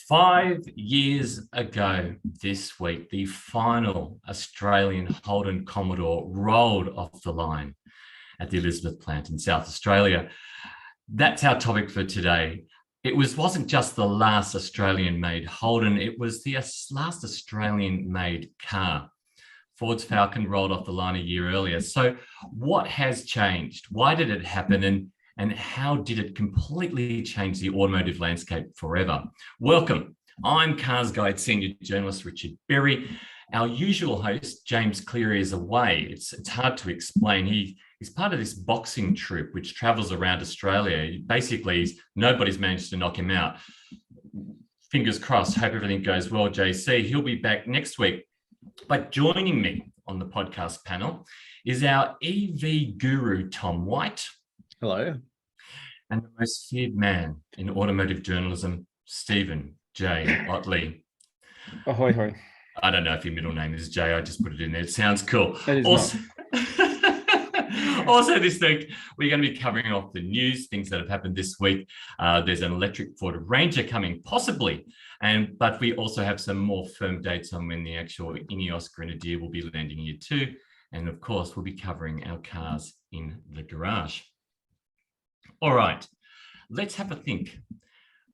5 years ago this week, the final Australian Holden Commodore rolled off the line at the Elizabeth plant in South Australia. That's our topic for today. It wasn't just the last Australian-made Holden, it was the last Australian-made car. Ford's Falcon rolled off the line a year earlier. So what has changed? Why did it happen? And how did it completely change the automotive landscape forever? Welcome. I'm CarsGuide Senior Journalist Richard Berry. Our usual host, James Cleary, is away. It's hard to explain. He's part of this boxing troupe which travels around Australia. Basically, nobody's managed to knock him out. Fingers crossed. Hope everything goes well, JC. He'll be back next week. But joining me on the podcast panel is our EV guru, Tom White. Hello. And the most feared man in automotive journalism, Stephen J. Ottley. Ahoy, hoy. I don't know if your middle name is Jay. I just put it in there. It sounds cool. It is also, also this week, we're going to be covering off the news, things that have happened this week. There's an electric Ford Ranger coming, possibly. But we also have some more firm dates on when the actual Ineos Grenadier will be landing here too. And of course, we'll be covering our cars in the garage. All right, let's have a think.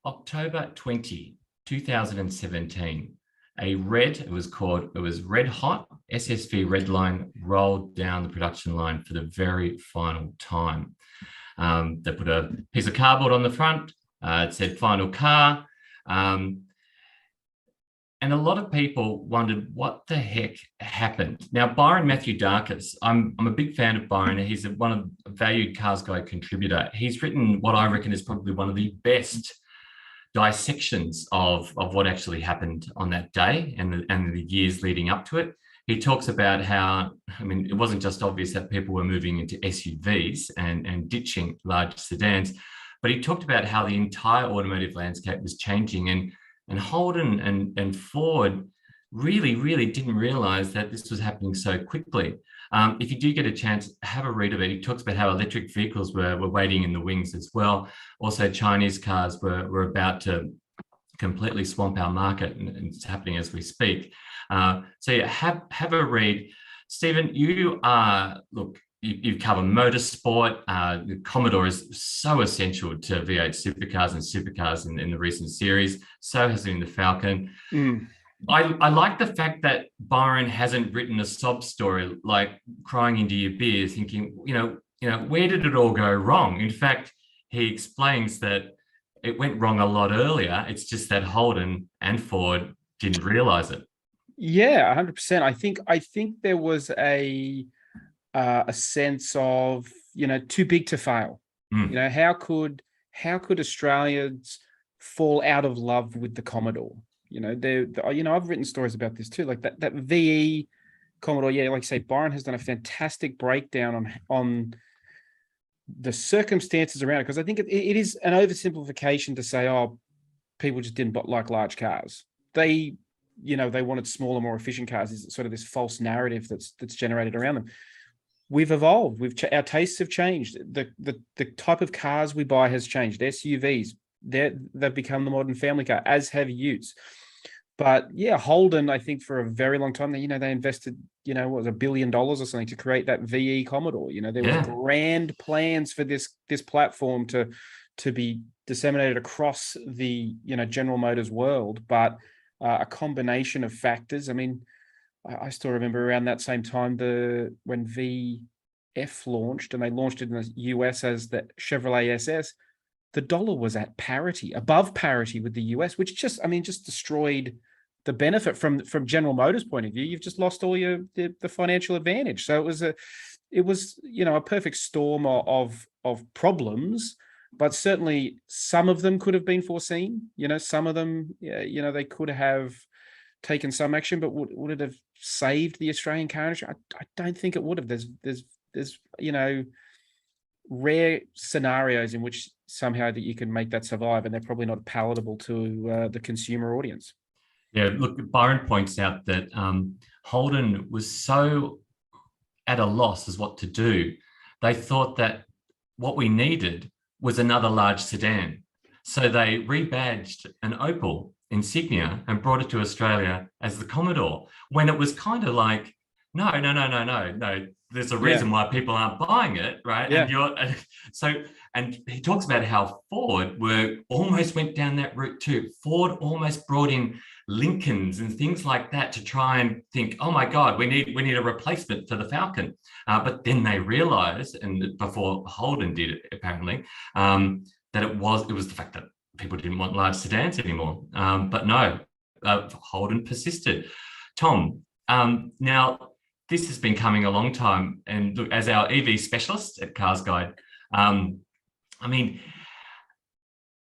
October 20, 2017, it was Red Hot, SSV Red Line rolled down the production line for the very final time. They put a piece of cardboard on the front. It said final car. And a lot of people wondered what the heck happened. Now, Byron Matthew Darkis, I'm a big fan of Byron. He's a valued CarsGuide contributor. He's written what I reckon is probably one of the best dissections of what actually happened on that day and the years leading up to it. He talks about how, it wasn't just obvious that people were moving into SUVs and ditching large sedans, but he talked about how the entire automotive landscape was changing and Holden and Ford really didn't realize that this was happening so quickly. If you do get a chance, have a read of it. He talks about how electric vehicles were waiting in the wings as well. Also, Chinese cars were about to completely swamp our market, and it's happening as we speak. So yeah, have a read. Stephen, you've covered motorsport. The Commodore is so essential to V8 supercars and supercars in the recent series. So has been the Falcon. I like the fact that Byron hasn't written a sob story like crying into your beer, thinking, where did it all go wrong? In fact, he explains that it went wrong a lot earlier. It's just that Holden and Ford didn't realize it. Yeah, 100%. I think there was a sense of, too big to fail. How could Australians fall out of love with the Commodore? I've written stories about this too, like that VE Commodore. Yeah, like I say, Byron has done a fantastic breakdown on the circumstances around it, because I think it is an oversimplification to say, oh, people just didn't like large cars. They wanted smaller, more efficient cars. Is sort of this false narrative that's generated around them. We've evolved. Our tastes have changed. The type of cars we buy has changed. SUVs, they've become the modern family car, as have utes. But yeah, Holden, I think for a very long time, they invested, $1 billion or something to create that VE Commodore. There was grand plans for this platform to be disseminated across the General Motors world, but a combination of factors. I still remember around that same time when VF launched, and they launched it in the US as the Chevrolet SS. The dollar was at parity, above parity with the US, which just destroyed the benefit from General Motors' point of view. You've just lost all the financial advantage. So it was a perfect storm of problems, but certainly some of them could have been foreseen. Some of them, they could have taken some action, but would it have saved the Australian car industry? I don't think it would have. There's rare scenarios in which somehow that you can make that survive, and they're probably not palatable to the consumer audience. Yeah, look, Byron points out that Holden was so at a loss as what to do. They thought that what we needed was another large sedan. So they rebadged an Opel insignia and brought it to Australia as the Commodore, when it was kind of like, no. There's a reason why people aren't buying it, right? Yeah. And he talks about how Ford almost went down that route too. Ford almost brought in Lincolns and things like that to try and think, oh my God, we need a replacement for the Falcon. But then they realized, and before Holden did it apparently, that it was the fact that people didn't want large sedans anymore. But no, Holden persisted. Tom, now this has been coming a long time, and look, as our EV specialist at CarsGuide, I mean,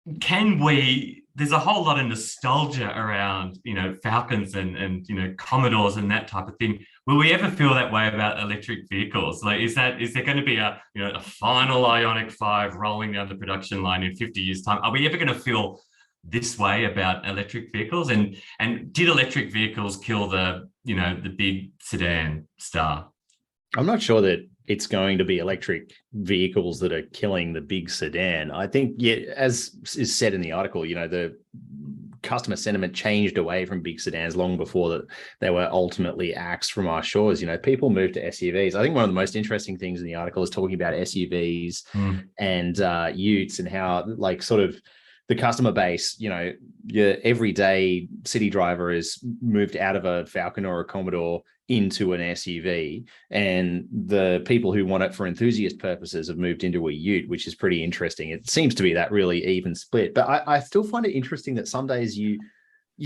there's a whole lot of nostalgia around, Falcons and Commodores and that type of thing. Will we ever feel that way about electric vehicles? Like, is there going to be a final Ioniq 5 rolling down the production line in 50 years' time? Are we ever going to feel this way about electric vehicles? And did electric vehicles kill the big sedan star? I'm not sure that it's going to be electric vehicles that are killing the big sedan. I think, as is said in the article, the customer sentiment changed away from big sedans long before that they were ultimately axed from our shores. People moved to SUVs. I think one of the most interesting things in the article is talking about SUVs and utes, and how, like, sort of the customer base, your everyday city driver is moved out of a Falcon or a Commodore into an SUV, and the people who want it for enthusiast purposes have moved into a ute, which is pretty interesting. It seems to be that really even split, but I still find it interesting that some days you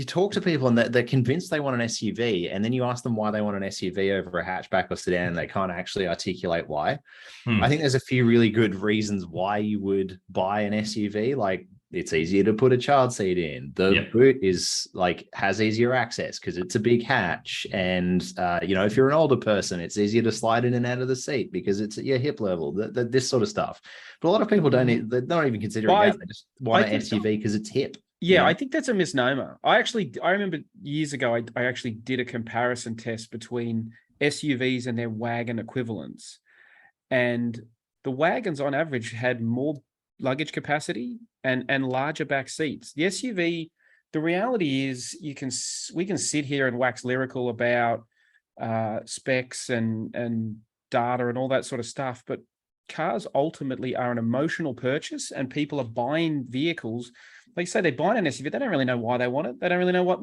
talk to people and they're convinced they want an SUV, and then you ask them why they want an SUV over a hatchback or sedan, and they can't actually articulate why. I think there's a few really good reasons why you would buy an SUV. Like, it's easier to put a child seat in. The boot is has easier access because it's a big hatch. And, if you're an older person, it's easier to slide in and out of the seat because it's at your hip level, this sort of stuff. But a lot of people they're not even considering that. They just want an SUV because it's hip. Yeah, I think that's a misnomer. I remember years ago, I actually did a comparison test between SUVs and their wagon equivalents. And the wagons on average had more luggage capacity and larger back seats. The SUV, the reality is we can sit here and wax lyrical about specs and data and all that sort of stuff, but cars ultimately are an emotional purchase, and people are buying vehicles. Like, say they're buying an SUV, they don't really know why they want it. They don't really know what,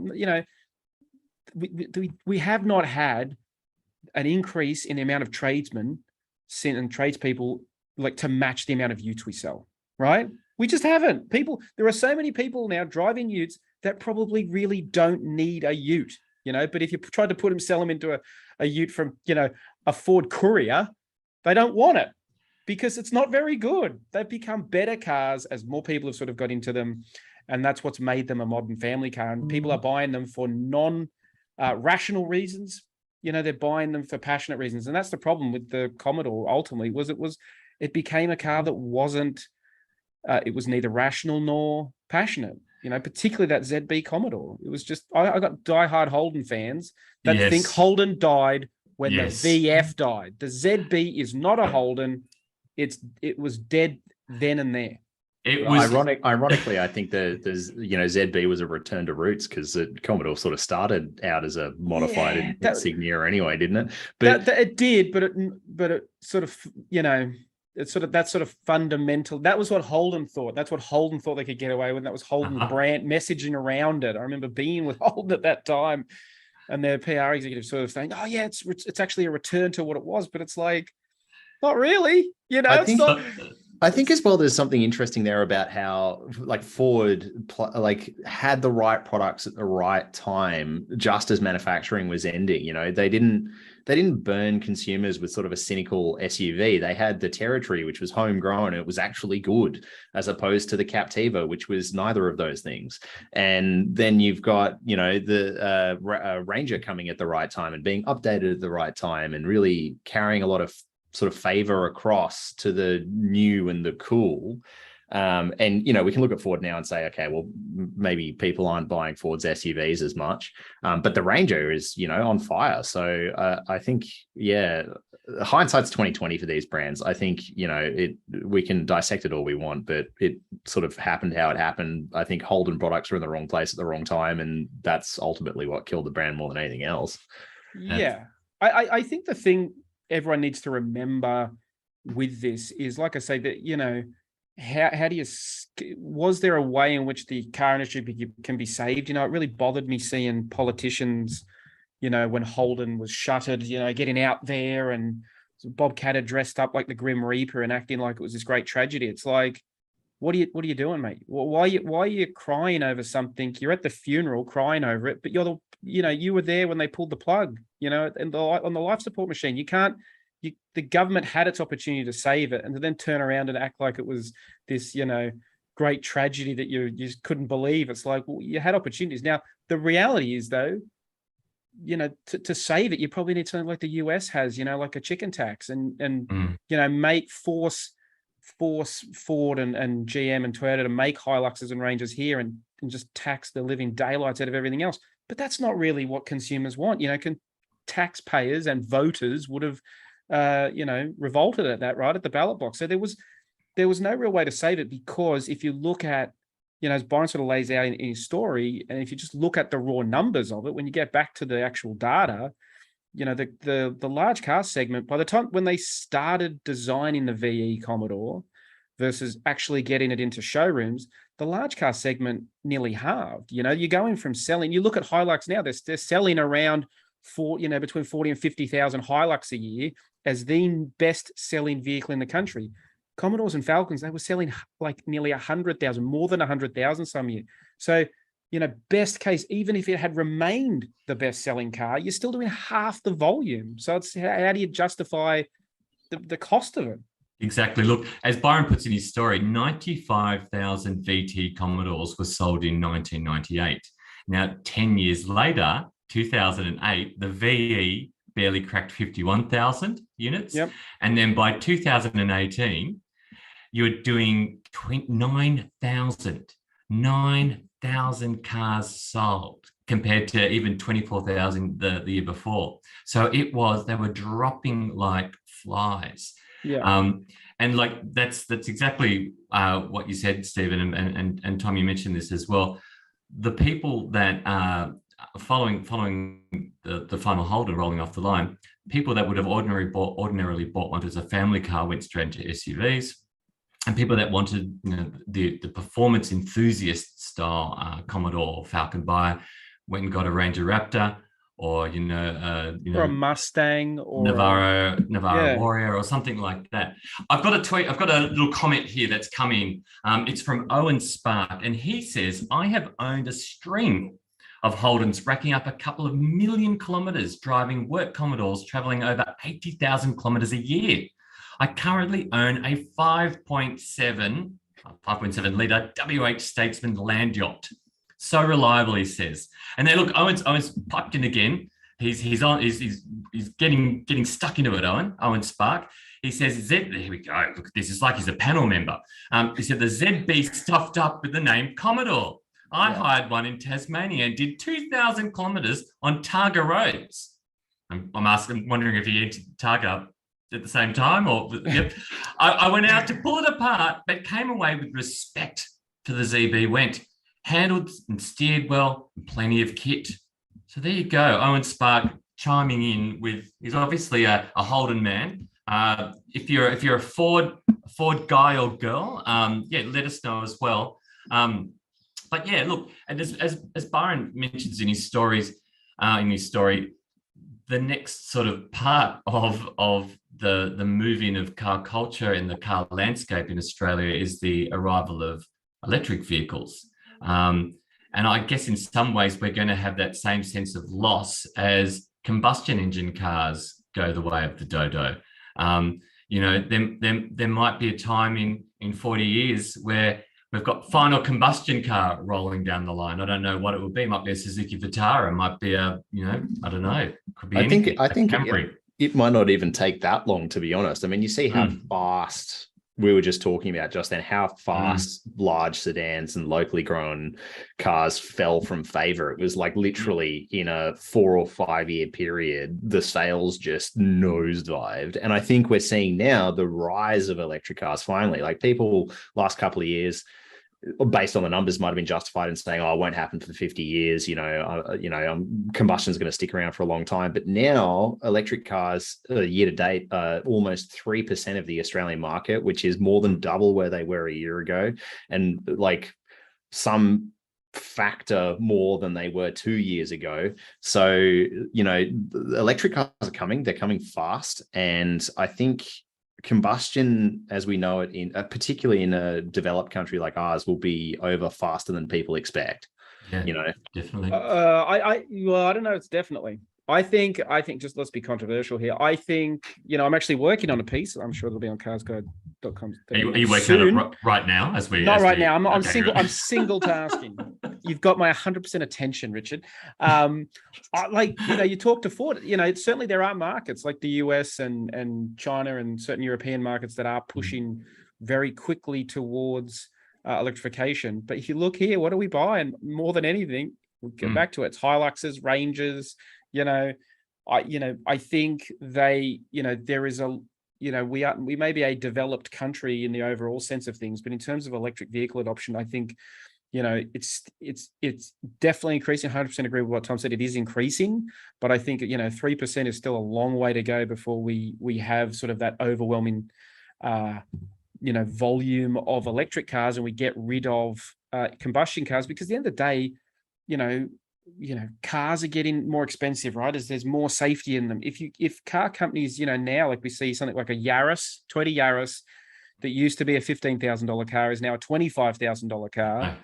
we have not had an increase in the amount of tradesmen and tradespeople to match the amount of utes we sell, right? We just haven't. There are so many people now driving utes that probably really don't need a ute, but if you tried to sell them into a ute from, a Ford Courier, they don't want it because it's not very good. They've become better cars as more people have sort of got into them, and that's what's made them a modern family car. And people are buying them for non-rational reasons. They're buying them for passionate reasons, and that's the problem with the Commodore. Ultimately, it became a car that wasn't. It was neither rational nor passionate. Particularly that ZB Commodore. It was just I got diehard Holden fans that think Holden died when the VF died. The ZB is not a Holden. It was dead then and there. It was ironically, I think ZB was a return to roots, because the Commodore sort of started out as a modified insignia anyway, didn't it? But it did, but it sort of it's sort of that sort of fundamental. That was what Holden thought. That's what Holden thought they could get away with. That was Holden's brand messaging around it. I remember being with Holden at that time, and their PR executive sort of saying, "Oh yeah, it's actually a return to what it was," but it's like, not really. I think as well, there's something interesting there about how Ford had the right products at the right time, just as manufacturing was ending. They didn't burn consumers with sort of a cynical SUV. They had the Territory, which was homegrown, and it was actually good, as opposed to the Captiva, which was neither of those things. And then you've got, the Ranger coming at the right time and being updated at the right time, and really carrying a lot of sort of favor across to the new and the cool. And, we can look at Ford now and say, okay, well, maybe people aren't buying Ford's SUVs as much, but the Ranger is, on fire. So I think, hindsight's 2020 for these brands. I think, we can dissect it all we want, but it sort of happened how it happened. I think Holden products were in the wrong place at the wrong time, and that's ultimately what killed the brand more tthan anything else. Yeah. I think the thing everyone needs to remember with this is, like I say, that, how do you, was there a way in which the car industry can be saved? It really bothered me seeing politicians, when Holden was shuttered, getting out there, and Bob Catter dressed up like the Grim Reaper and acting like it was this great tragedy. It's like, what are you doing, mate? Why are you crying over something? You're at the funeral crying over it, but you were there when they pulled the plug, and on the life support machine. The government had its opportunity to save it, and to then turn around and act like it was this, great tragedy that you just couldn't believe. It's like, well, you had opportunities. Now, the reality is, though, to save it, you probably need something like the US has, like a chicken tax, and force Ford and GM and Toyota to make Hiluxes and Rangers here, and just tax the living daylights out of everything else. But that's not really what consumers want. Taxpayers and voters would have revolted at that, right, at the ballot box. So there was no real way to save it, because if you look at, as Byron sort of lays out in his story, and if you just look at the raw numbers of it, when you get back to the actual data, the large car segment, by the time when they started designing the VE Commodore versus actually getting it into showrooms, the large car segment nearly halved. You're going from selling, you look at Hilux now, they're selling around between 40 and 50,000 Hilux a year as the best selling vehicle in the country. Commodores and Falcons, they were selling like nearly 100,000, more than 100,000 some year. So, best case, even if it had remained the best selling car, you're still doing half the volume. So it's how do you justify the cost of it? Exactly. Look, as Byron puts in his story, 95,000 VT Commodores were sold in 1998. Now, 10 years later, 2008, the VE barely cracked 51,000 units. Yep. And then by 2018, you were doing 9,000 cars sold compared to even 24,000 the year before. So they were dropping like flies. Yeah. And like that's exactly what you said, Stephen, and Tom, you mentioned this as well. The people that following the final Holden rolling off the line, people that would have ordinarily bought one as a family car went straight into SUVs, and people that wanted the performance enthusiast style Commodore Falcon buyer went and got a Ranger Raptor, or or a Mustang, or Navarro Warrior, or something like that. I've got a tweet. I've got a little comment here that's come in. It's from Owen Spark, and he says, "I have owned a string of Holdens, racking up a couple of million kilometres, driving work Commodores, travelling over 80,000 kilometres a year. I currently own a 5.7 litre WH Statesman land yacht. So reliable," he says. And then look, Owen's piped in again. He's getting stuck into it, Owen Spark. He says, here we go. Look, this is like he's a panel member. He said the ZB stuffed up with the name Commodore. I hired one in Tasmania and did 2,000 kilometres on Targa roads. I'm wondering if he entered Targa at the same time, or yep. I went out to pull it apart, but came away with respect for the ZB Went. Handled and steered well, and plenty of kit. So there you go. Owen Spark chiming in with, he's obviously a Holden man. If you're a Ford guy or girl, let us know as well. But yeah, look, and as Byron mentions in his story, the next sort of part of the moving of car culture in the car landscape in Australia is the arrival of electric vehicles. And I guess in some ways we're going to have that same sense of loss as combustion engine cars go the way of the dodo. There might be a time in 40 years where we've got final combustion car rolling down the line. I don't know what it would be. It might be a Suzuki Vitara. It might be I don't know. Could be anything. I think it might not even take that long, to be honest. I mean, you see how fast we were just talking about just then how fast large sedans and locally grown cars fell from favor. It was like literally in a 4 or 5 year period, the sales just nosedived. And I think we're seeing now the rise of electric cars finally. Like people last couple of years, based on the numbers, might have been justified in saying, "Oh, it won't happen for 50 years." Combustion is going to stick around for a long time. But now, electric cars, year to date, almost 3% of the Australian market, which is more than double where they were a year ago, and like some factor more than they were 2 years ago. So, electric cars are coming; they're coming fast, and I think combustion, as we know it, in particularly in a developed country like ours, will be over faster than people expect. Yeah, definitely. I don't know. It's definitely. I think just let's be controversial here. I think, I'm actually working on a piece. I'm sure it'll be on CarsGuide.com. Are you working on it right now? Not right now. I'm single tasking. You've got my 100% attention, Richard. You talk to Ford. Certainly there are markets like the US and China and certain European markets that are pushing very quickly towards electrification. But if you look here, what do we buy? And more than anything, we'll get back to it. It's Hiluxes, Rangers. I think there is we may be a developed country in the overall sense of things, but in terms of electric vehicle adoption, I think, it's definitely increasing. 100% agree with what Tom said. It is increasing, but I think, 3% is still a long way to go before we have sort of that overwhelming, volume of electric cars, and we get rid of combustion cars, because at the end of the day, cars are getting more expensive, right? As there's more safety in them. If car companies, now, like we see something like a Toyota Yaris that used to be a $15,000 car is now a $25,000 car.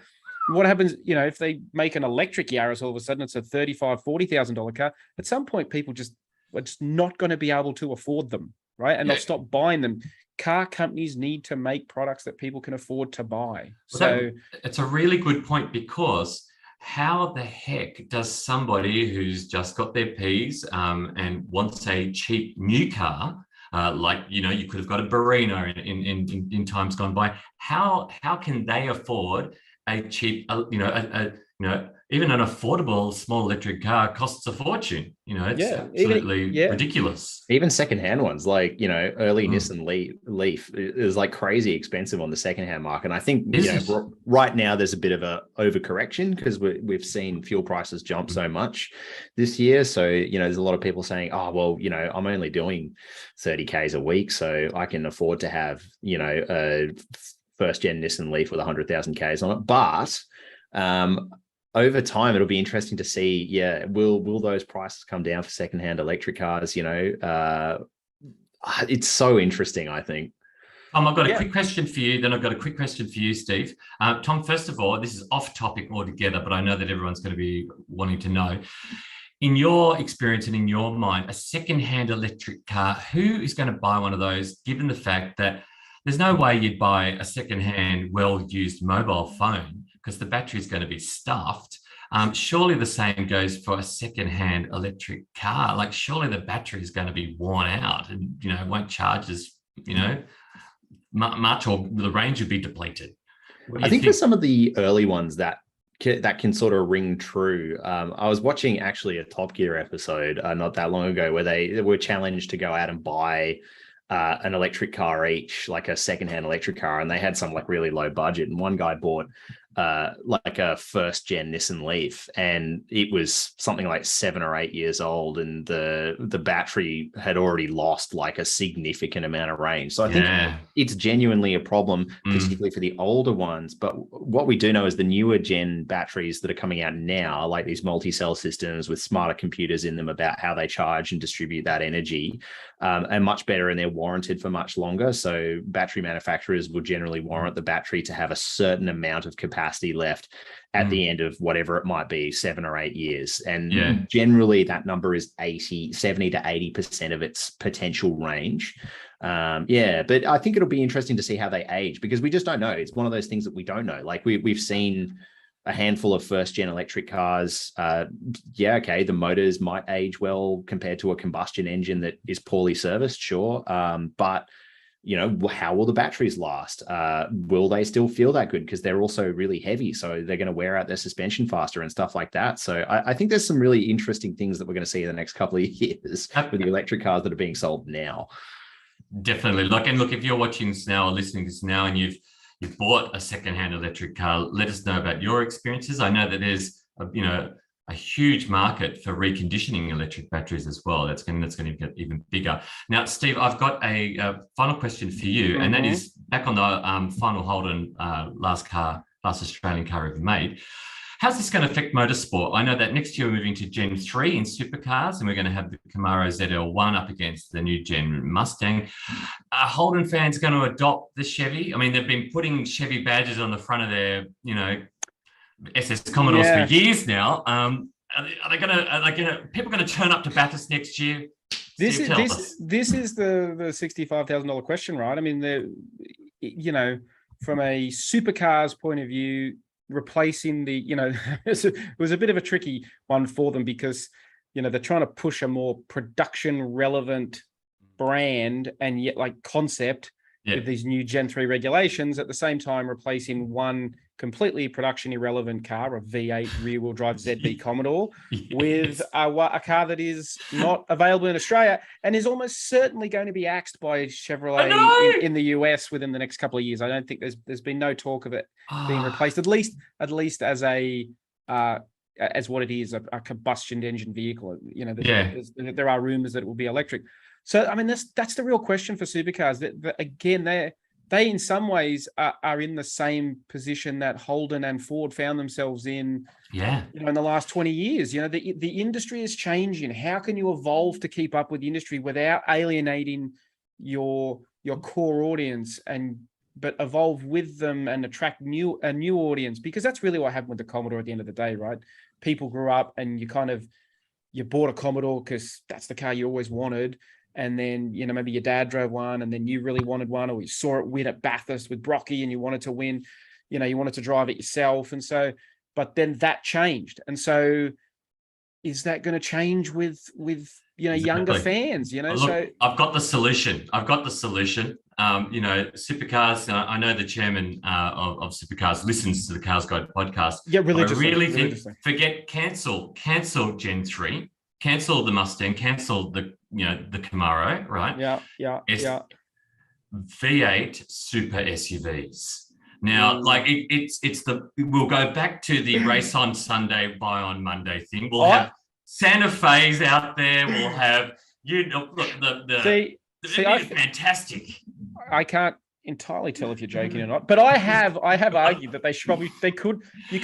What happens, if they make an electric Yaris, all of a sudden it's a $35,000, $40,000 car. At some point, people are just not going to be able to afford them, right? And they'll stop buying them. Car companies need to make products that people can afford to buy. So it's a really good point, because how the heck does somebody who's just got their Ps and wants a cheap new car, you could have got a Barino in times gone by, how can they afford a cheap, even an affordable small electric car costs a fortune? It's absolutely ridiculous. Even secondhand ones, like, early Nissan Leaf is like crazy expensive on the secondhand market. And I think right now there's a bit of a overcorrection because we've seen fuel prices jump so much this year. So, there's a lot of people saying, oh, well, I'm only doing 30 Ks a week, so I can afford to have, a first gen Nissan Leaf with 100,000 Ks on it. But over time, it'll be interesting to see, will those prices come down for secondhand electric cars? It's so interesting, I think. I've got a quick question for you. Then I've got a quick question for you, Steve. Tom, first of all, this is off topic altogether, but I know that everyone's going to be wanting to know. In your experience and in your mind, a secondhand electric car, who is going to buy one of those, given the fact that there's no way you'd buy a secondhand, well-used mobile phone because the battery is going to be stuffed. Surely the same goes for a secondhand electric car. Like, surely the battery is going to be worn out and, won't charge as, much, or the range would be depleted. I think for some of the early ones that can sort of ring true. I was watching actually a Top Gear episode not that long ago where they were challenged to go out and buy an electric car each, like a secondhand electric car, and they had some like really low budget, and one guy bought like a first gen Nissan Leaf, and it was something like 7 or 8 years old, and the battery had already lost like a significant amount of range. So I think it's genuinely a problem, particularly for the older ones. But what we do know is the newer gen batteries that are coming out now, like these multi-cell systems with smarter computers in them about how they charge and distribute that energy, are much better, and they're warranted for much longer. So battery manufacturers will generally warrant the battery to have a certain amount of capacity left at the end of whatever it might be, 7 or 8 years. And generally that number is 70 to 80% of its potential range. But I think it'll be interesting to see how they age, because we just don't know. It's one of those things that we don't know. Like we've seen a handful of first gen electric cars. The motors might age well compared to a combustion engine that is poorly serviced, sure. But how will the batteries last? Will they still feel that good? Because they're also really heavy, so they're going to wear out their suspension faster and stuff like that. So I think there's some really interesting things that we're going to see in the next couple of years with the electric cars that are being sold now. Definitely. Look, if you're watching this now or listening to this now and you've bought a secondhand electric car, let us know about your experiences. I know that there's a huge market for reconditioning electric batteries as well. That's going to get even bigger. Now, Steve, I've got a final question for you, and that is back on the final Holden last Australian car ever made. How's this going to affect motorsport? I know that next year we're moving to Gen 3 in supercars, and we're going to have the Camaro ZL1 up against the new Gen Mustang. Are Holden fans going to adopt the Chevy? I mean, they've been putting Chevy badges on the front of their, SS Commodores for years now. Are they going to? People going to turn up to Bathurst next year? This is the $65,000 question, right? I mean, from a supercars point of view, replacing it was a bit of a tricky one for them because they're trying to push a more production relevant brand and yet concept with these new Gen 3 regulations, at the same time replacing one completely production irrelevant car, a V8 rear wheel drive ZB Commodore, with a car that is not available in Australia and is almost certainly going to be axed by Chevrolet in the US within the next couple of years. I don't think there's been no talk of it being replaced, at least as as what it is, a combustion engine vehicle. There are rumors that it will be electric. So, I mean, that's the real question for supercars. Again, they in some ways are in the same position that Holden and Ford found themselves in, in the last 20 years. The industry is changing. How can you evolve to keep up with the industry without alienating your core audience but evolve with them and attract a new audience? Because that's really what happened with the Commodore at the end of the day, right? People grew up and you bought a Commodore because that's the car you always wanted. And then, maybe your dad drove one and then you really wanted one, or you saw it win at Bathurst with Brocky and you wanted to win, you wanted to drive it yourself. And so, but then that changed. And so is that going to change with younger fans, Look, so I've got the solution. Supercars, I know the chairman of Supercars listens to the CarsGuide podcast. Yeah, religiously. I really think, cancel Gen 3, cancel the Mustang, cancel the Camaro, right? Yeah. V8 super SUVs. Now, we'll go back to the race on Sunday, buy on Monday thing. We'll have Santa Fe's out there. We'll have fantastic. I can't entirely tell if you're joking or not, but I have argued that you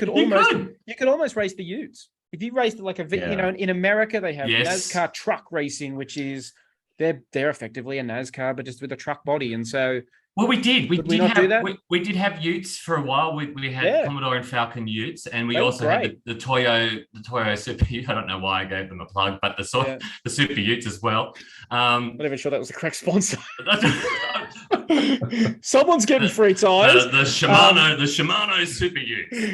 could almost race the Utes. If you raced in America, they have NASCAR truck racing, which is they're effectively a NASCAR, but just with a truck body. And so, well, we did have Utes for a while. We had Commodore and Falcon Utes, and we also had the Toyo Super Ute. I don't know why I gave them a plug, but the Super Utes as well. I'm not even sure that was the correct sponsor. Someone's getting free tires. The Shimano Super Utes.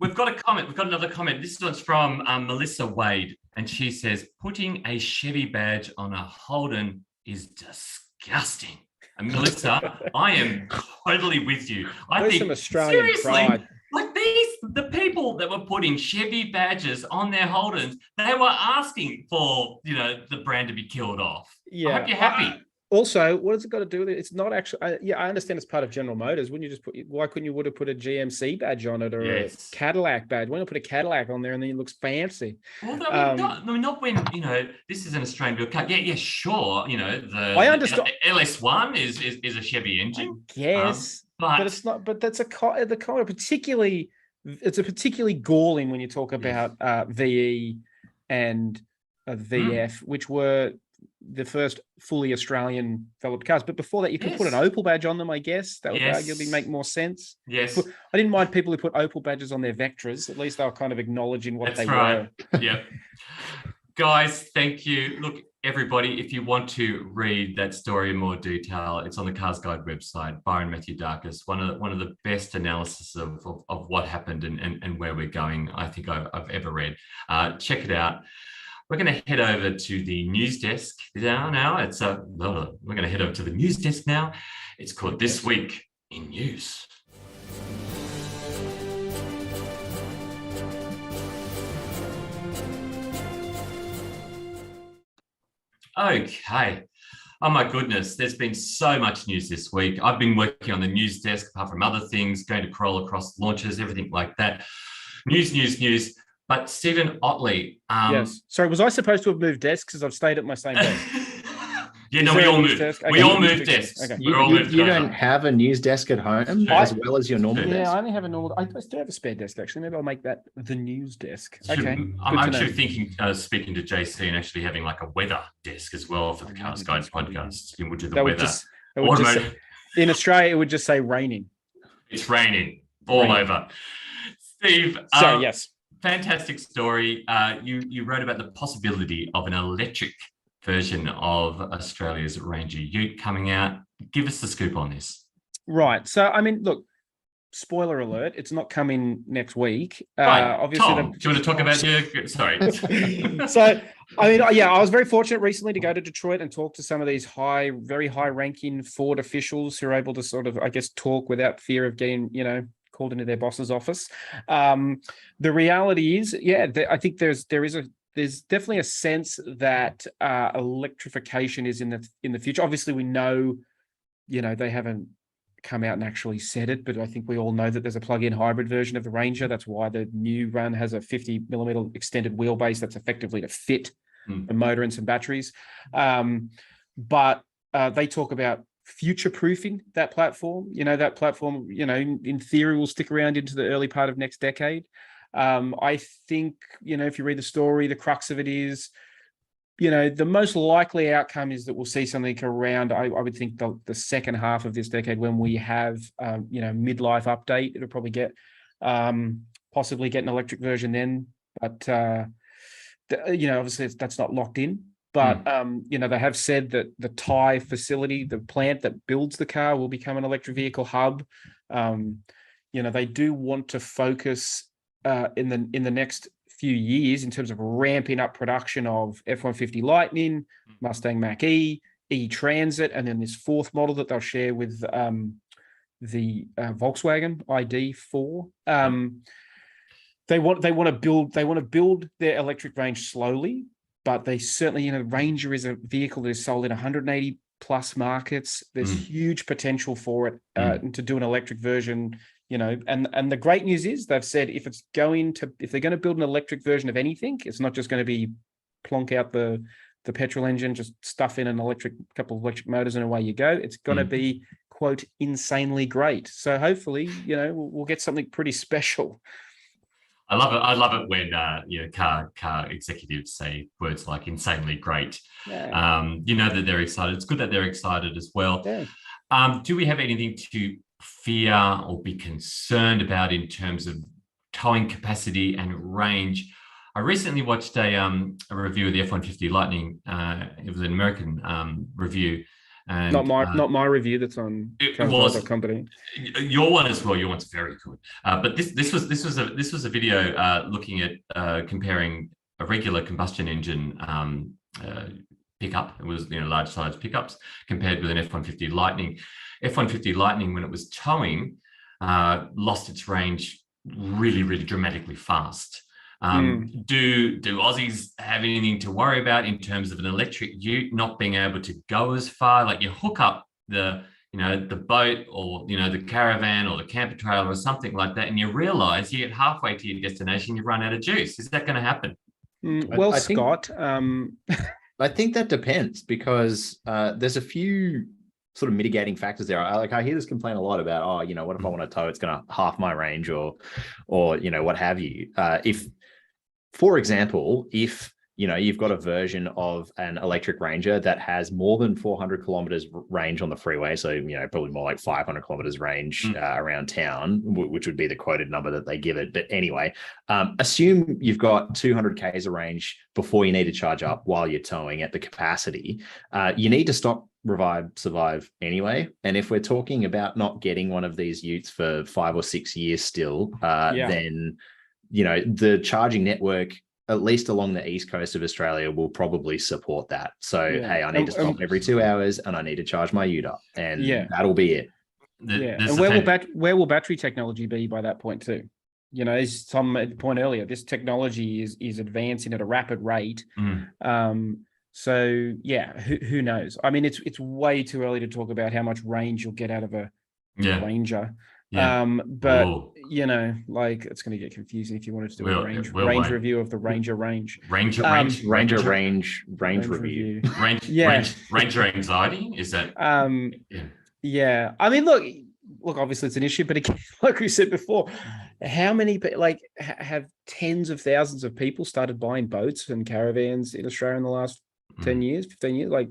We've got a comment. We've got another comment. This one's from Melissa Wade, and she says, "Putting a Chevy badge on a Holden is disgusting." And Melissa, I am totally with you. I think some Australian pride. The people that were putting Chevy badges on their Holdens, they were asking for the brand to be killed off. Yeah, I hope you're happy. Also, what has it got to do with it? It's not actually. I understand it's part of General Motors. Wouldn't you just why couldn't you would have put a GMC badge on it or a Cadillac badge? Why not put a Cadillac on there and then it looks fancy? Well, not when this is an Australian built car. Yeah, sure. I understand. LS1 is a Chevy engine. I guess, but it's not. But that's the kind of particularly. It's a particularly galling when you talk about VE and VF, which were the first fully Australian developed cars. But before that, you could put an Opel badge on them, I guess. That would arguably make more sense. Yes. I didn't mind people who put Opel badges on their Vectras. At least they were kind of acknowledging what That's they right. were. Yeah. Guys, thank you. Look, everybody, if you want to read that story in more detail, it's on the CarsGuide website. Byron Matthew Darkus, one of the best analysis of what happened and where we're going, I think I've ever read. Check it out. We're going to head over to the news desk now. We're going to head over to the news desk now. It's called This Week in News. Okay. Oh my goodness, there's been so much news this week. I've been working on the news desk, apart from other things, going to crawl across launches, everything like that. News. But Stephen Ottley. Yes. Sorry, was I supposed to have moved desks because I've stayed at my same desk? We all moved. Okay. We all moved desks. Okay. You don't have a news desk at home as well as your normal desk? Yeah, I only have a normal. I still have a spare desk, actually. Maybe I'll make that the news desk. Okay. I'm actually thinking, speaking to JC and actually having like a weather desk as well for the CarsGuide Podcast. We'll do the weather. In Australia, it would just say raining. It's raining all over. Steve. Yes. Fantastic story. You wrote about the possibility of an electric version of Australia's Ranger Ute coming out. Give us the scoop on this. Right. So, I mean, look, spoiler alert, it's not coming next week. Right. Obviously, Tom, do you want to talk about your... Sorry. So, I mean, yeah, I was very fortunate recently to go to Detroit and talk to some of these very high-ranking Ford officials who are able to sort of, I guess, talk without fear of getting, called into their boss's office. The reality is, I think there's definitely a sense that electrification is in the future. Obviously, we know, they haven't come out and actually said it, but I think we all know that there's a plug-in hybrid version of the Ranger. That's why the new run has a 50 millimeter extended wheelbase that's effectively to fit a motor and some batteries. But they talk about future-proofing that platform. That platform, in theory, will stick around into the early part of next decade. I think, if you read the story, the crux of it is, the most likely outcome is that we'll see something around, I would think, the second half of this decade when we have, midlife update. It'll probably possibly get an electric version then. But, obviously that's not locked in. But, they have said that the Thai facility, the plant that builds the car, will become an electric vehicle hub. They do want to focus in the next few years in terms of ramping up production of F-150 Lightning, Mustang Mach-E, E-Transit, and then this fourth model that they'll share with the Volkswagen ID4. They want to build their electric range slowly, but they certainly, Ranger is a vehicle that is sold in 180 plus markets. There's huge potential for it to do an electric version. And the great news is they've said if they're going to build an electric version of anything, it's not just going to be plonk out the petrol engine, just stuff in couple of electric motors and away you go. It's going to be, quote, insanely great. So hopefully, we'll get something pretty special. I love it. I love it when car executives say words like insanely great. Yeah. That they're excited. It's good that they're excited as well. Yeah. Do we have anything to fear or be concerned about in terms of towing capacity and range? I recently watched a review of the F-150 Lightning. It was an American review. And, not my review. That's on company. Your one as well. Your one's very good. But this was a video looking at comparing a regular combustion engine pickup. It was large size pickups compared with an F-150 Lightning. F-150 Lightning, when it was towing, lost its range really, really dramatically fast. Do Aussies have anything to worry about in terms of an electric ute not being able to go as far? Like you hook up the boat or the caravan or the camper trailer or something like that, and you realise you get halfway to your destination, you run out of juice. Is that going to happen? Well, Scott, I think that depends because there's a few sort of mitigating factors there. I hear this complaint a lot about, what if I want to tow, it's going to half my range or what have you. For example, if you've got a version of an electric Ranger that has more than 400 kilometers range on the freeway, so probably more like 500 kilometers range around town, which would be the quoted number that they give it. But anyway, assume you've got 200 k's of range before you need to charge up while you're towing at the capacity. You need to stop, revive, survive anyway. And if we're talking about not getting one of these utes for 5 or 6 years still, then the charging network at least along the east coast of Australia, will probably support that. So, hey, I need to stop every 2 hours and I need to charge my ute up, and that'll be it. And where will battery technology be by that point too? You know, as Tom made the point earlier, this technology is advancing at a rapid rate. So yeah, who knows? I mean, it's way too early to talk about how much range you'll get out of a Ranger. But you know, like, it's going to get confusing if you wanted to do a range review of the Ranger range. Ranger review. Ranger anxiety, is that? Yeah. I mean, look, obviously it's an issue, but again, like we said before, how many have tens of thousands of people started buying boats and caravans in Australia in the last 10 years, 15 years? Like,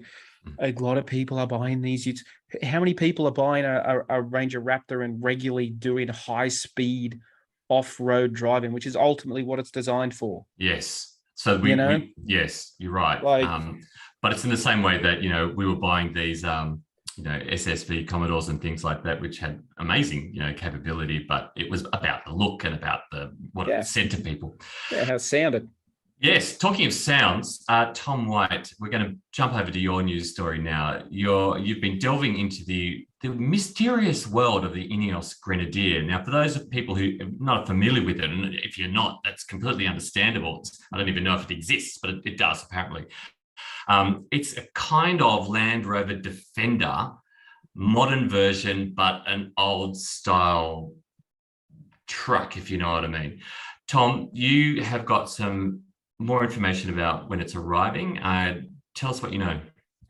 a lot of people are buying these utes. How many people are buying a Ranger Raptor and regularly doing high speed off-road driving, which is ultimately what it's designed for? Yes. So yes, you're right. But it's in the same way that, you know, we were buying these SSV Commodores and things like that, which had amazing, you know, capability, but it was about the look and about what it said to people. Yeah, how it sounded. Yes. Talking of sounds, Tom White, we're going to jump over to your news story now. You've been delving into the mysterious world of the Ineos Grenadier. Now, for those of people who are not familiar with it, and if you're not, that's completely understandable. I don't even know if it exists, but it does apparently. It's a kind of Land Rover Defender, modern version, but an old style truck, if you know what I mean. Tom, you have got some more information about when it's arriving. Tell us what you know.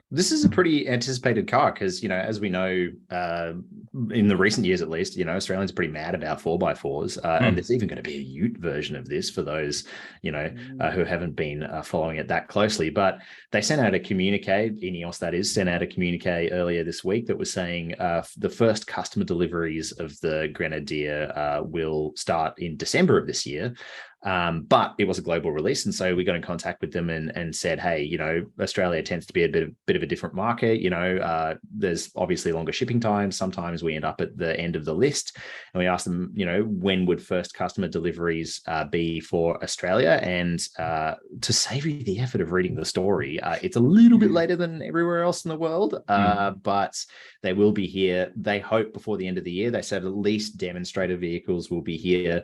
This is a pretty anticipated car because, you know, as we know, in the recent years at least, you know, Australians are pretty mad about 4x4s. And there's even going to be a ute version of this for those, you know, who haven't been following it that closely. But they sent out a communique, Ineos that is, sent out a communique earlier this week that was saying the first customer deliveries of the Grenadier will start in December of this year. But it was a global release. And so we got in contact with them and said, hey, you know, Australia tends to be a bit of a different market. You know, there's obviously longer shipping times. Sometimes we end up at the end of the list. And we asked them, you know, when would first customer deliveries be for Australia? And to save you the effort of reading the story, it's a little bit later than everywhere else in the world, but they will be here. They hope before the end of the year. They said at least demonstrator vehicles will be here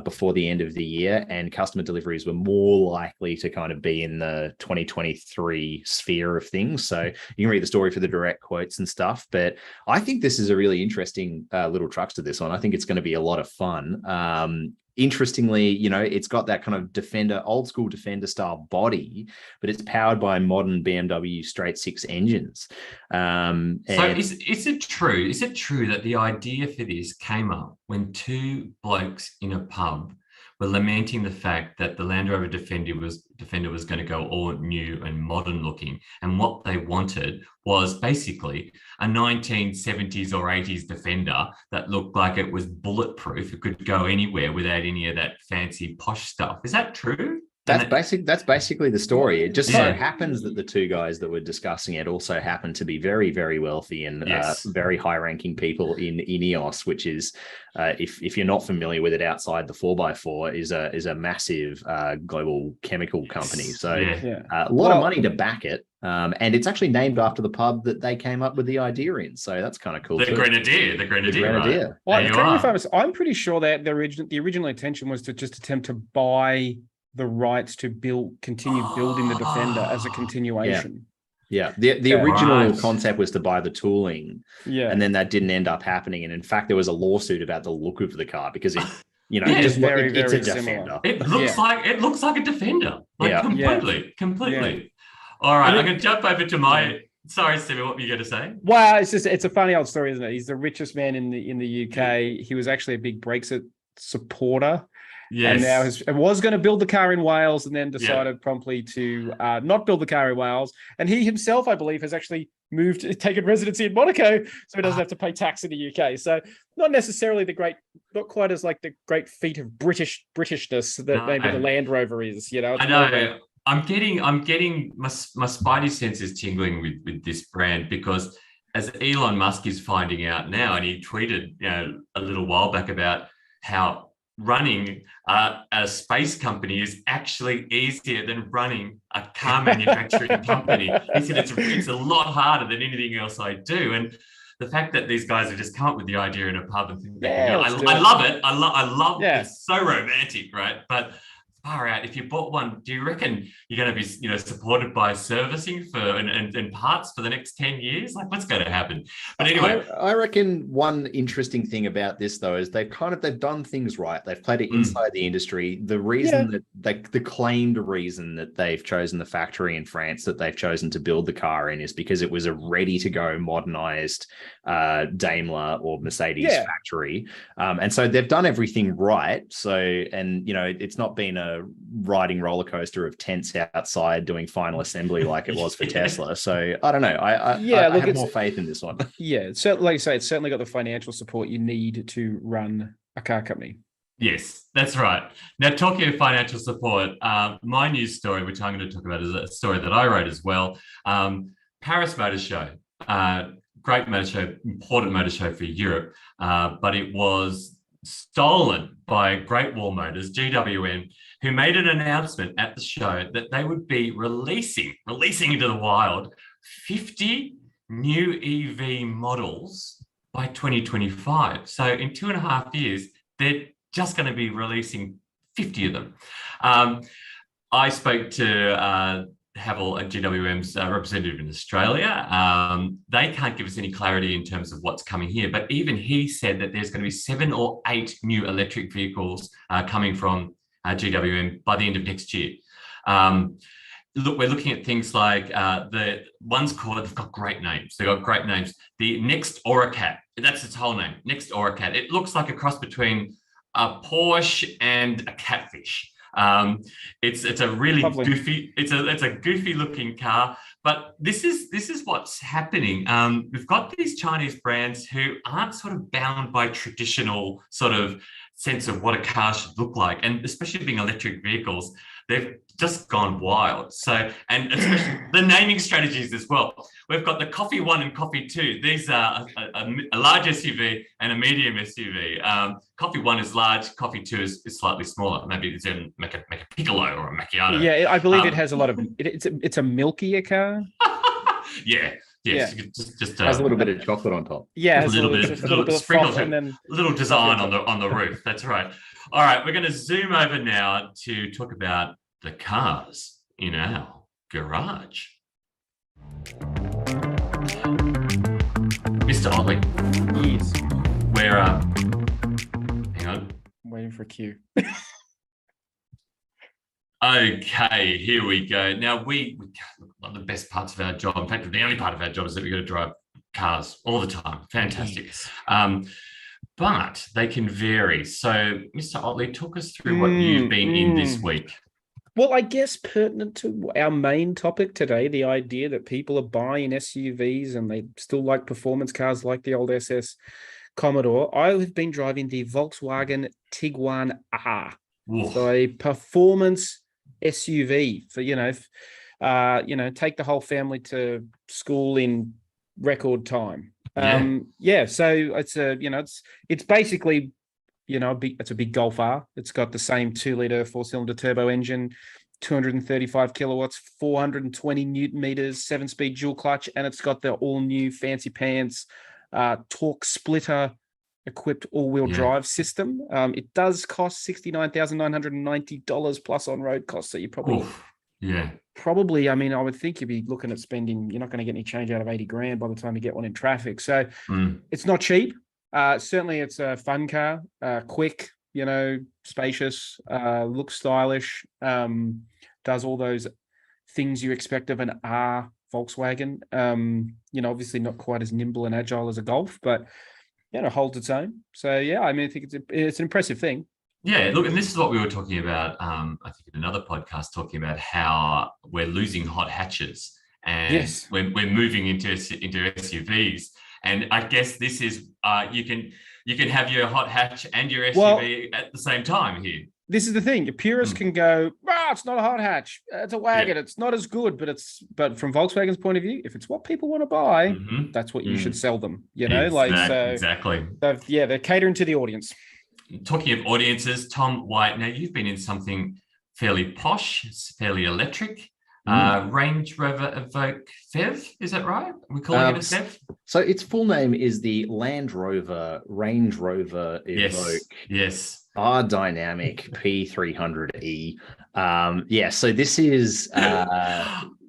before the end of the year, and customer deliveries were more likely to kind of be in the 2023 sphere of things. So you can read the story for the direct quotes and stuff, but I think this is a really interesting little trucks to this one. I think it's going to be a lot of fun. Interestingly, you know, it's got that kind of Defender, old school Defender style body, but it's powered by modern BMW straight six engines. So is it true? Is it true that the idea for this came up when two blokes in a pub were lamenting the fact that the Land Rover Defender was going to go all new and modern looking, and what they wanted was basically a 1970s or 80s Defender that looked like it was bulletproof. It could go anywhere without any of that fancy posh stuff. Is that true? That's basically the story. It just so happens that the two guys that were discussing it also happen to be very, very wealthy and very high-ranking people in Ineos, which is, if you're not familiar with it outside the 4x4, is a massive global chemical company. So a lot of money to back it. And it's actually named after the pub that they came up with the idea in. So that's kind of cool. The Grenadier. Right? Well, I'm pretty sure that the original intention was to just attempt to buy the rights to continue building the Defender as a continuation. Yeah. The original concept was to buy the tooling. Yeah. And then that didn't end up happening. And in fact, there was a lawsuit about the look of the car because it, you know, it's a Defender. It looks like a Defender. Completely. All right. I'm going to jump over to sorry, Stephen, what were you going to say? Well, it's a funny old story, isn't it? He's the richest man in the UK. He was actually a big Brexit supporter. Yes. And now was going to build the car in Wales and then decided promptly to not build the car in Wales. And he himself, I believe, has actually taken residency in Monaco, so he doesn't have to pay tax in the UK. So not necessarily not quite as like the great feat of Britishness that maybe the Land Rover is. You know, I know. I'm getting my spidey sense is tingling with this brand because as Elon Musk is finding out now, and he tweeted, you know, a little while back about how running a space company is actually easier than running a car manufacturing company. He said it's a lot harder than anything else I do. And the fact that these guys have just come up with the idea in a pub and think they can do it. I love it. I love it. It's so romantic, right? But far out, if you bought one, do you reckon you're going to be, supported by servicing and parts for the next 10 years? Like, what's going to happen? But anyway, I reckon one interesting thing about this though is they've done things right. They've played it inside the industry. The reason that the claimed reason that they've chosen the factory in France that they've chosen to build the car in is because it was a ready to go modernized Daimler or Mercedes factory. And so they've done everything right. So, and it's not been a riding roller coaster of tents outside doing final assembly like it was for Tesla. So I don't know. I have more faith in this one. Yeah, so like you say, it's certainly got the financial support you need to run a car company. Yes, that's right. Now, talking of financial support, my news story, which I'm going to talk about, is a story that I wrote as well. Paris Motor Show, great motor show, important motor show for Europe, but it was stolen by Great Wall Motors, GWM, who made an announcement at the show that they would be releasing into the wild 50 new EV models by 2025. So in 2.5 years, they're just going to be releasing 50 of them. I spoke to Havel at GWM's representative in Australia. They can't give us any clarity in terms of what's coming here, but even he said that there's going to be 7 or 8 new electric vehicles coming from GWM by the end of next year. Look, we're looking at things like the ones called, they've got great names. They've got great names. The Next Oracat, that's its whole name, Next Oracat. It looks like a cross between a Porsche and a catfish. It's a really goofy, it's a goofy looking car, but this is what's happening. We've got these Chinese brands who aren't sort of bound by traditional sort of sense of what a car should look like, and especially being electric vehicles, they've just gone wild. So, and especially the naming strategies as well. We've got the Coffee 1 and Coffee 2. These are a large SUV and a medium SUV. Coffee 1 is large. Coffee 2 is slightly smaller. Maybe it's a Piccolo or a Macchiato. Yeah, I believe it has a lot of. It's a milkier car. Yeah. Yes, yeah. Just has a little bit of chocolate on top. Yeah, a little bit sprinkles, and then a little design on the roof. That's right. All right, we're going to zoom over now to talk about the cars in our garage. Mr. Ottley. Yes. We're hang on. Waiting for a cue. Okay, here we go. Now, one of the best parts of our job, in fact, the only part of our job is that we've got to drive cars all the time. Fantastic. Yes. But they can vary. So, Mr. Ottley, talk us through what you've been in this week. Well, I guess pertinent to our main topic today, the idea that people are buying SUVs and they still like performance cars like the old SS Commodore. I have been driving the Volkswagen Tiguan R. Oof. So a performance SUV for, take the whole family to school in record time. So it's basically, it's a big Golf R. It's got the same 2-liter 4-cylinder turbo engine, 235 kilowatts, 420 Newton meters, 7-speed dual clutch, and it's got the all new fancy pants torque splitter equipped all-wheel drive system. It does cost $69,990 plus on-road costs. So you probably, I would think you'd be looking at spending. You're not going to get any change out of $80,000 by the time you get one in traffic. So it's not cheap. Certainly, it's a fun car, quick, spacious, looks stylish. Does all those things you expect of an R Volkswagen. Obviously not quite as nimble and agile as a Golf, but holds its own. So I think it's an impressive thing. Yeah, look, and this is what we were talking about, I think in another podcast, talking about how we're losing hot hatches and we're moving into SUVs. And I guess this is, you can have your hot hatch and your SUV at the same time here. This is the thing. Your purists can go, it's not a hot hatch. It's a wagon. Yeah. It's not as good, but from Volkswagen's point of view, if it's what people want to buy, that's what you should sell them. Exactly. They're catering to the audience. talking of audiences, Tom White, now you've been in something fairly posh, it's fairly electric. Range Rover Evoque PHEV, is that right? We're calling it a PHEV? So its full name is the Land Rover Range Rover Evoque. Yes. R-Dynamic P300E. So this is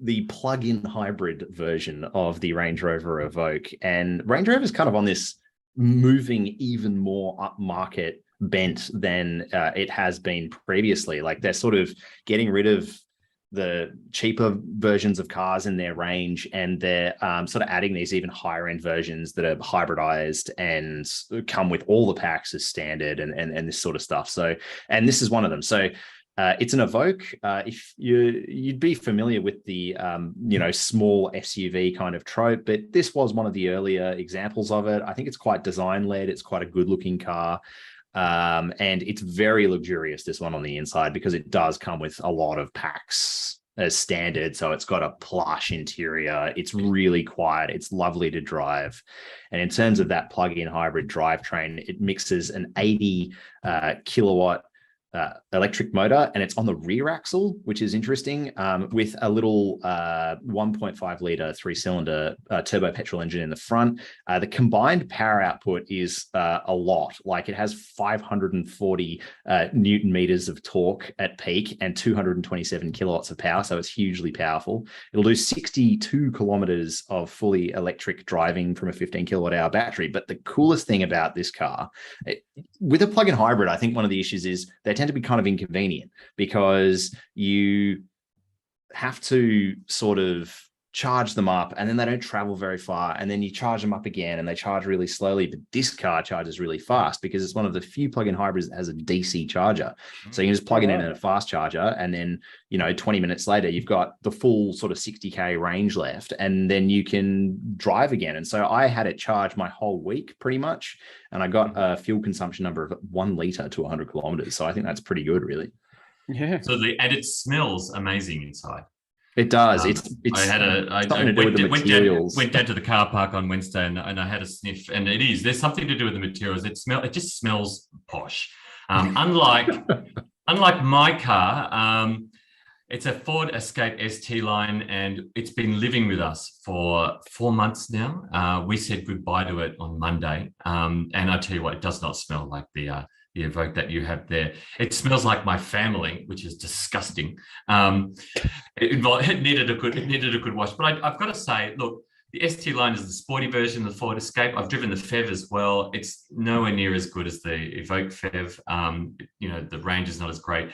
the plug-in hybrid version of the Range Rover Evoque. And Range Rover is kind of on this moving even more upmarket bent than it has been previously. Like they're sort of getting rid of the cheaper versions of cars in their range, and they're sort of adding these even higher end versions that are hybridized and come with all the packs as standard and this sort of stuff. So, and this is one of them. So it's an Evoque. If you'd be familiar with the small SUV kind of trope, but this was one of the earlier examples of it. I think it's quite design led. It's quite a good looking car. And it's very luxurious, this one on the inside, because it does come with a lot of packs as standard. So it's got a plush interior. It's really quiet. It's lovely to drive. And in terms of that plug-in hybrid drivetrain, it mixes an 80 kilowatt electric motor, and it's on the rear axle, which is interesting, with a little 1.5 litre 3-cylinder turbo petrol engine in the front. The combined power output is a lot. Like it has 540 Newton meters of torque at peak and 227 kilowatts of power, so it's hugely powerful. It'll do 62 kilometers of fully electric driving from a 15 kilowatt hour battery. But the coolest thing about this car, with a plug-in hybrid, I think one of the issues is they tend to be kind of inconvenient because you have to sort of charge them up and then they don't travel very far, and then you charge them up again and they charge really slowly. But this car charges really fast because it's one of the few plug-in hybrids that has a DC charger. So you can just plug it in at a fast charger, and then 20 minutes later you've got the full sort of 60k range left, and then you can drive again. And so I had it charged my whole week pretty much, and I got a fuel consumption number of 1 litre to 100 kilometers. So I think that's pretty good, really. Yeah. Absolutely. And it smells amazing inside. It does. I went down to the car park on Wednesday and I had a sniff, and there's something to do with the materials. It just smells posh. Unlike my car, it's a Ford Escape ST line, and it's been living with us for 4 months now. We said goodbye to it on Monday, and I tell you what, it does not smell like the Evoque that you have there. It smells like my family, which is disgusting. It needed a good wash. But I've got to say, look, the ST line is the sporty version of the Ford Escape. I've driven the PHEV as well. It's nowhere near as good as the Evoque PHEV. The range is not as great.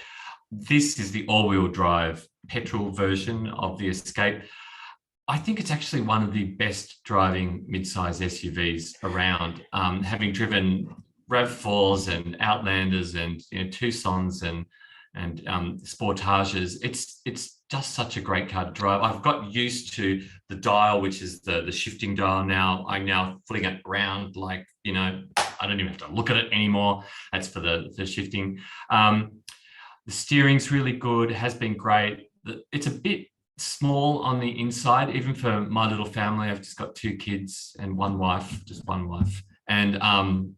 This is the all-wheel drive petrol version of the Escape. I think it's actually one of the best driving mid-size SUVs around. Having driven RAV4s and Outlanders and Tucsons and Sportages, it's just such a great car to drive. I've got used to the dial, which is the shifting dial now. I'm now flipping it around like, I don't even have to look at it anymore. That's for the shifting. The steering's really good, has been great. It's a bit small on the inside, even for my little family. I've just got 2 kids and just one wife. And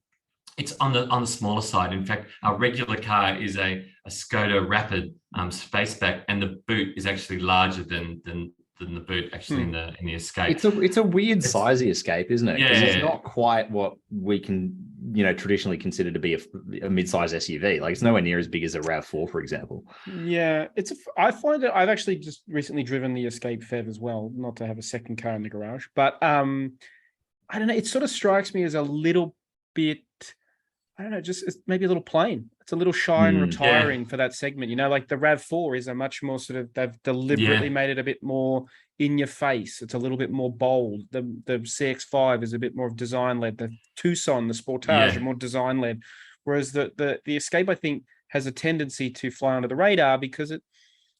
it's on the smaller side. In fact, our regular car is a Skoda Rapid Spaceback, and the boot is actually larger than the boot actually in the Escape. It's a weird sizey Escape, isn't it? Yeah, it's not quite what we can traditionally consider to be a mid-size SUV. Like it's nowhere near as big as a RAV4, for example. Yeah, I find that I've actually just recently driven the Escape PHEV as well, not to have a second car in the garage, but I don't know. It sort of strikes me as a little bit, I don't know, it's maybe a little plain. It's a little shy and retiring for that segment. Like the RAV4 is a much more sort of, they've deliberately made it a bit more in your face. It's a little bit more bold. The CX-5 is a bit more of design led. The Tucson, the Sportage are more design led. Whereas the Escape, I think, has a tendency to fly under the radar because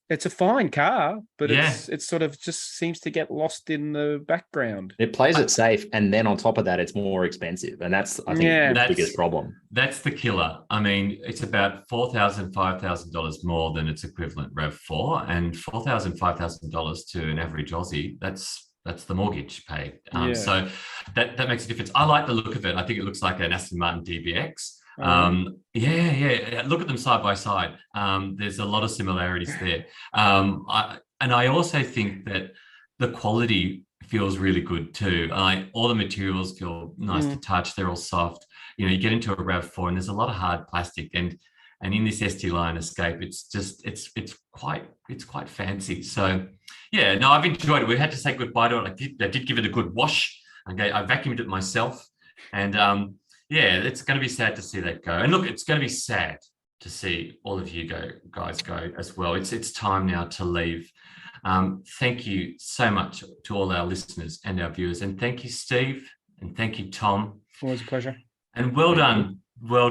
it's a fine car, but it's sort of just seems to get lost in the background. It plays it safe, and then on top of that, it's more expensive, and that's I think the biggest problem. That's the killer. I mean, it's about $4,000, $5,000 more than its equivalent RAV4, and $4,000, $5,000 to an average Aussie. That's the mortgage paid. So that makes a difference. I like the look of it. I think it looks like an Aston Martin DBX. Yeah. Look at them side by side. There's a lot of similarities there. I also think that the quality feels really good too. All the materials feel nice to touch. They're all soft. You get into a RAV4 and there's a lot of hard plastic, and in this ST Line Escape, it's quite fancy. So yeah, no, I've enjoyed it. We had to say goodbye to it. I did give it a good wash. Okay, I vacuumed it myself, and yeah, it's going to be sad to see that go. And look, it's going to be sad to see all of you guys go as well. It's time now to leave. Thank you so much to all our listeners and our viewers, and thank you, Steve, and thank you, Tom. Always a pleasure. And well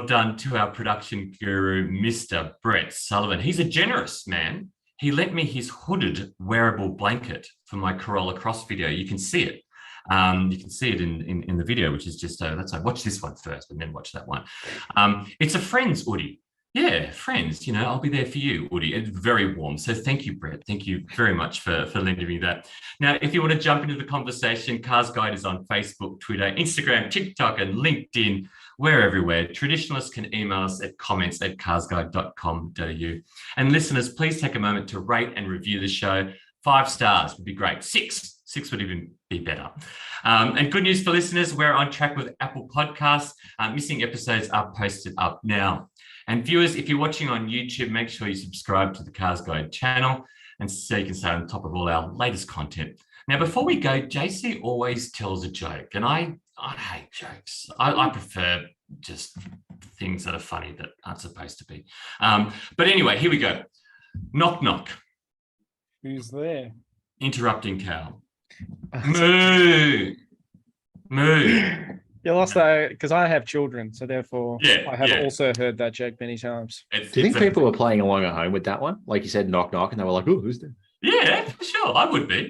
done to our production guru, Mr. Brett Sullivan. He's a generous man. He lent me his hooded wearable blanket for my Corolla Cross video. You can see it. You can see it in the video, which is just, let's say, watch this one first and then watch that one. It's a Friends hoodie. Yeah, Friends, I'll be there for you, hoodie. It's very warm. So thank you, Brett. Thank you very much for lending me that. Now, if you want to jump into the conversation, Cars Guide is on Facebook, Twitter, Instagram, TikTok, and LinkedIn. We're everywhere. Traditionalists can email us at comments@carsguide.com.au. And listeners, please take a moment to rate and review the show. 5 stars would be great. 6 would even be better. And good news for listeners, we're on track with Apple Podcasts. Missing episodes are posted up now. And viewers, if you're watching on YouTube, make sure you subscribe to the Cars Guide channel, and so you can stay on top of all our latest content. Now, before we go, JC always tells a joke, and I hate jokes. I prefer just things that are funny that aren't supposed to be. But anyway, here we go. Knock, knock. Who's there? Interrupting cow. Moo. Moo. You lost that because I have children, so therefore I have also heard that joke many times. Do you think people were playing along at home with that one? Like you said, knock, knock, and they were like, oh, who's there? Yeah, for sure. I would be.